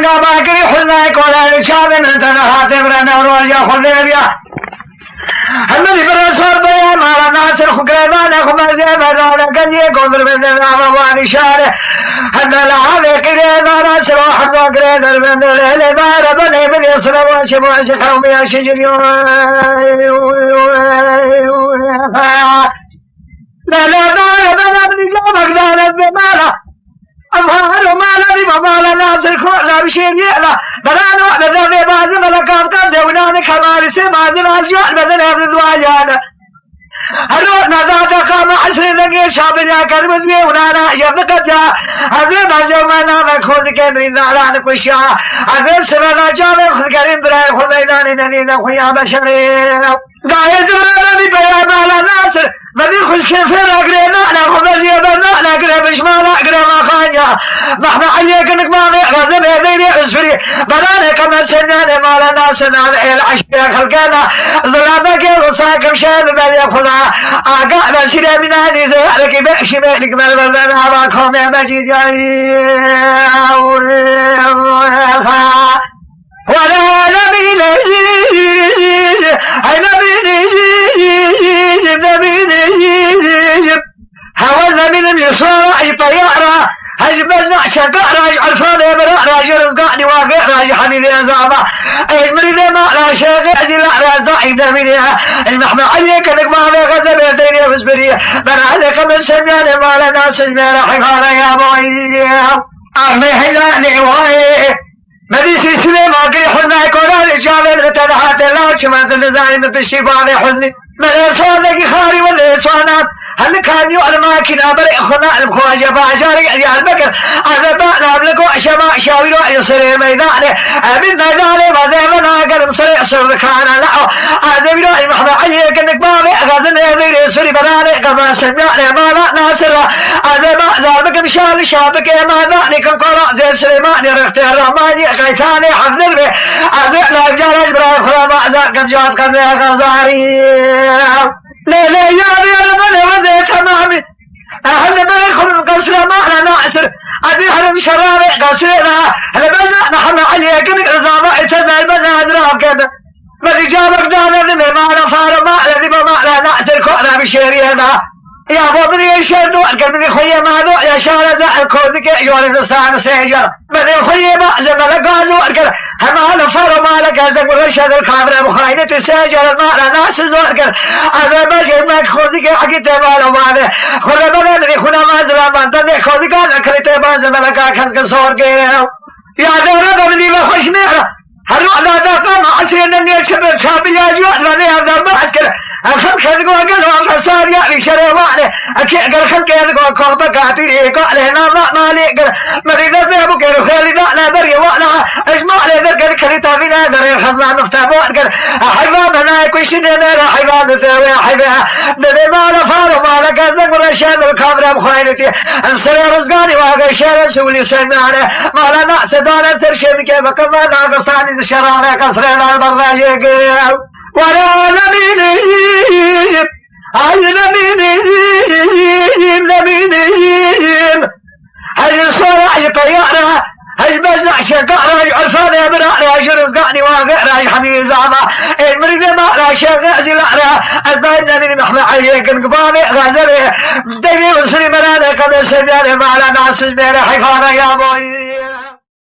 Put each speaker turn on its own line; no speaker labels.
برنگا باکری خلنا کولا شاب انتنا تبرنا روزا خذيبيا همدي برسول بيا مالا ناصر خقربانا خمرزي بدولا كنجي قدر بندنا وواني شارع هذا العابي قريبا ناصر وحرضو قريبا بندنا لبارا بني من يصر واشي قومي شجري لا دار بنا بني جامك دارت بمالا أظهر مالا دي بمالا ناصر خولا بشير يألا بلانو بذنبي بازي ملكام كان زوناني كمالي سيمازي الجوال بدن هبد دواجانا هلونا ذاتا قام عسر لقي شابنا كذبت بيه ونانا يبقى جا هذي بازيو مانا مكخوذ كمري ناران كشا هذي سمنا جامع خذ كريم براي خذ ميداني ننينا خويا بشرين قايد برانا دي بيا مالا ناصر بدي خوش كيفير اقرينا انا خبزي بنا اقري بشمالا اقري ما خانيا مهما عليك انك ما غزم يديني عسفري بلاني كما سناني مالا ناسنا العشبية خلقانا ظلامك وصاكم شاب بلي خدا اقع بسيري مناني زيالك بأشي مالك مالبنا باكم يا مجيد ولا نبي نجيب اي نبي نجيب هوزنا من اليسار اي طيارة هجبنا شقاء راج عرفاني براء راج رزقاني واقع راج حبيبي ازابا اي مريد ما لا شاقع زي لا رازدائي دمينيها المحمى عليك انك ما في غزب يديني بسبرية بنا لك من سمياني ما لنا سجمير حفانا يا بوي اغني حلاني واي مديسي سليم اقري حزني كوراني شابين غتنحات الله شمات النزاني من بشيباني حزني من اسوانك خاري والاسوانات هل كان يعلم كنا بريء خنا الخواجة باجاري يا البكر هذا بقى نبلكو شماء شاويرو يصير ميداني من ميداني ما ذهبنا قلب صريع صر كان لا هذا بيرو محمد علي كنك بابي غدنا يبير يصير بناني كما سمعني ما لا ناصر هذا بقى ذهبك مشال شابك ما ذاني كان قرأ زي سليمان رفت الرحماني قيتاني حفظ البي هذا لا جارج برا خلا ما ذاك جاب كم يا غزاري لا لا يا بني وذي تمامي أهل بيخل القصر معنا ناصر أدي حرم شراري قصيرها هل بلنا نحن عليك من إضافة تذهل بنا أدراك كذا بل جابك دانا ذمي معنا فارما الذي معنا ناصر كونا بشيري هذا يا ابو بدي يشهد وقال بدي خويا ما يا شارع الكودك يورد السان سيجر بدي خويا ما زمل غازو وقال هم على فر مالك هذا ورشد الكاميرا مخاينه سيجر ما ناس زوقال هذا ما شيء ما خودك حقيت ما وانا خلا بدي خونا ما زلا ما بدي خودك انا كلت ما زمل كاس صور يا دور بدي ما خوش مهره هل هذا قام عسينا اني شاب يا جوع بدي هذا ما اسكر أخذ خذوا قالوا فصار يعني شريوانه أكيد قال خذ كذا كوبا كاتيري قال هنا ما لي قال مريض ذهبوا قالوا خالد لا بري ولا أجمع لي ذكر كليتا فينا دري خزنا نفتبوا قال حيوان أنا كويس أنا حيوان ذا حيوان ذا ما لا فارو ما لا كذا ورشاد الكاميرا مخاينتي أنصر رزقاني واقع شارع سولي سمعنا ما لا ناس دانا سرشم كيف كمان ناقصاني الشرارة كسرنا البرنامج ولا نبي نجيب هاي نبي نجيب هاي الصورة هاي طيارة هاي بزع شقاء راي عرفان يا براء راي رزقاني واقع راي حميد زعما المريض ما راي شقاء زي الأعراء أزبايدنا من محمد عليك انقبامي غازري ديني وصري منانا كم يسمياني ما على ناس الميرا حيفانا يا بوي